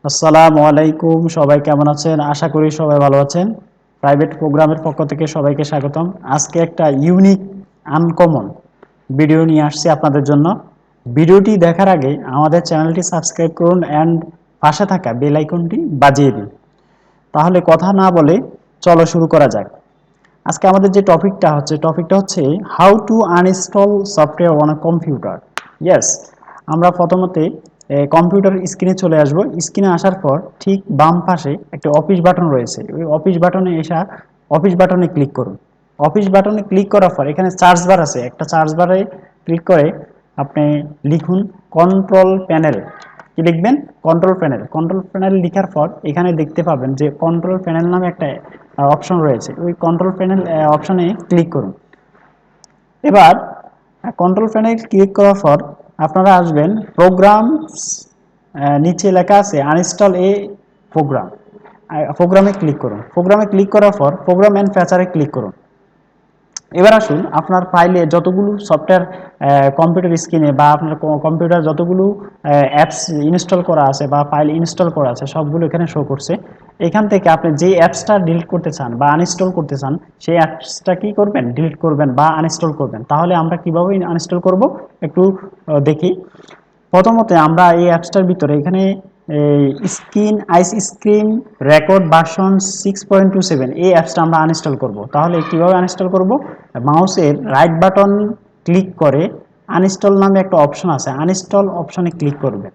আসসালামু আলাইকুম, সবাই কেমন আছেন? আশা করি সবাই ভালো আছেন। প্রাইভেট প্রোগ্রামের পক্ষ থেকে সবাইকে স্বাগতম। আজকে একটা ইউনিক আনকমন ভিডিও নিয়ে আসছি আপনাদের জন্য। ভিডিওটি দেখার আগে আমাদের চ্যানেলটি সাবস্ক্রাইব করুন অ্যান্ড পাশে থাকা বেল আইকনটি বাজিয়ে দিন। তাহলে কথা না বলে চলো শুরু করা যাক। আজকে আমাদের যে টপিকটা হচ্ছে how to uninstall software on a computer. Yes, আমরা প্রথমতে কম্পিউটার স্ক্রিনে চলে আসব। স্ক্রিনে আসার পর ঠিক বাম পাশে একটা অফিস বাটন রয়েছে, ওই অফিস বাটনে ক্লিক করুন। অফিস বাটনে ক্লিক করার পর এখানে চার্জ বার আছে, একটা চার্জ বারে ক্লিক করে আপনি লিখুন কন্ট্রোল প্যানেল। কি লিখবেন? Control panel. কন্ট্রোল প্যানেল লেখার পর এখানে দেখতে পাবেন যে কন্ট্রোল প্যানেল নামে একটা অপশন রয়েছে, ওই কন্ট্রোল প্যানেল অপশনে ক্লিক করুন। এবার কন্ট্রোল প্যানেল ক্লিক করার পর আপনারা আসবেন প্রোগ্রামস, নিচে লেখা আছে আনইনস্টল এ প্রোগ্রাম। প্রোগ্রামে ক্লিক করুন। প্রোগ্রামে ক্লিক করার পর প্রোগ্রাম অ্যান্ড ফিচারে ক্লিক করুন। এবার আসুন আপনার ফাইলে যতগুলো সফটওয়্যার কম্পিউটার স্ক্রিনে বা আপনার কম্পিউটার যতগুলো অ্যাপস ইনস্টল করা আছে বা ফাইল ইনস্টল করা আছে সবগুলো এখানে শো করছে। এখান থেকে আপনি যে অ্যাপসটা ডিলিট করতে চান বা আনইনস্টল করতে চান সেই অ্যাপসটা কি করবেন? ডিলিট করবেন বা আনইনস্টল করবেন। তাহলে আমরা কিভাবে আনইনস্টল করব একটু দেখি। প্রথমত আমরা এই অ্যাপসটার ভিতরে এখানে স্ক্রিন রেকর্ড ভার্সন 6.27 এই অ্যাপসটা আমরা আনইনস্টল করব। তাহলে কিভাবে আনইনস্টল করব? মাউসের রাইট বাটন ক্লিক করে আনইনস্টল নামে একটা অপশন আছে, আনইনস্টল অপশনে ক্লিক করবেন।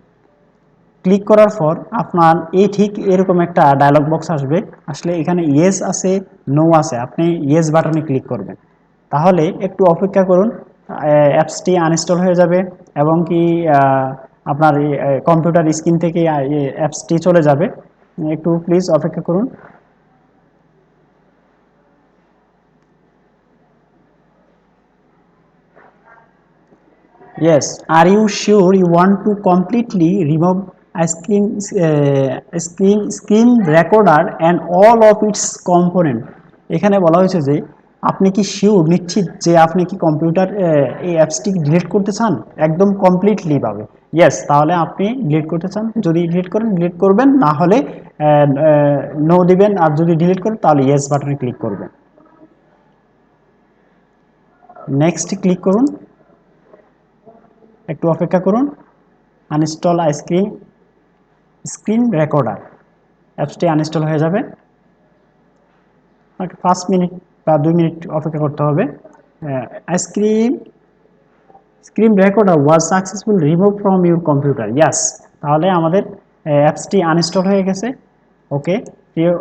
ক্লিক করার পর আপনার ঠিক এরকম একটা ডায়লগ বক্স আসবে। আসলে এখানে ইয়েস আছে, নো আছে, আপনি ইয়েস বাটনে ক্লিক করবেন। তাহলে একটু অপেক্ষা করুন, অ্যাপসটি আনইনস্টল হয়ে যাবে এবং কি আপনার কম্পিউটার স্ক্রিন থেকে অ্যাপসটি চলে যাবে। একটু প্লিজ অপেক্ষা করুন। Yes. Are you sure you want to completely remove a screen recorder and all of its component? এখানে বলা হয়েছে যে আপনি কি শিওর, নিশ্চিত যে আপনি কি কম্পিউটার এই অ্যাপসটি ডিলিট করতে চান একদম কমপ্লিটলি ভাবে? ইয়েস, তাহলে আপনি ডিলিট করতে চান। যদি ডিলিট করেন ডিলিট করবেন, না হলে নো দিবেন। আর যদি ডিলিট করেন তাহলে ইয়েস বাটনে ক্লিক করবেন। নেক্সট ক্লিক করুন, একটু অপেক্ষা করুন। আনইনস্টল স্ক্রিন রেকর্ডার অ্যাপসটি আনইনস্টল হয়ে যাবে। 5 মিনিট বা 2 মিনিট অপেক্ষা করতে হবে। Screen screen recorder was successful remove from your computer. Yes, তাহলে আমাদের অ্যাপসটি আনইনস্টল হয়ে গেছে। ওকে, প্রিয়